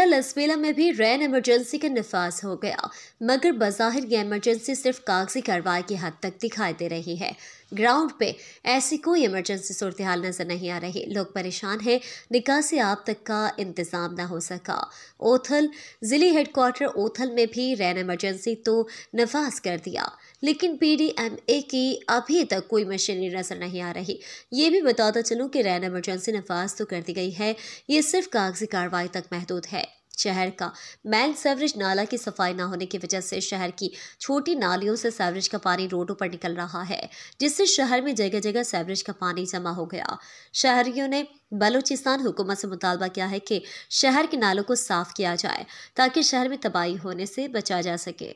जिला लसबीला में भी रेन इमरजेंसी का नफाज हो गया, मगर बज़ाहिर ये इमरजेंसी सिर्फ कागजी कार्रवाई की हद तक दिखाई दे रही है। ग्राउंड पे ऐसी कोई इमरजेंसी सूरत हाल नजर नहीं आ रही। लोग परेशान हैं, निकासी आब तक का इंतजाम न हो सका। ओथल जिले हेडक्वार्टर ओथल में भी रेन इमरजेंसी तो नफाज कर दिया, लेकिन PDMA की अभी तक कोई मशीनरी नजर नहीं आ रही। ये भी बताता चलूँ कि रेन इमरजेंसी नफाज तो कर दी गई है, ये सिर्फ कागजी कार्रवाई तक महदूद है। शहर का मैन सेवरेज नाला की सफाई न होने की वजह से शहर की छोटी नालियों से सेवरेज का पानी रोडों पर निकल रहा है, जिससे शहर में जगह जगह सेवरेज का पानी जमा हो गया। शहरियों ने बलोचिस्तान हुकूमत से मुतालबा किया है कि शहर के नालों को साफ किया जाए ताकि शहर में तबाही होने से बचा जा सके।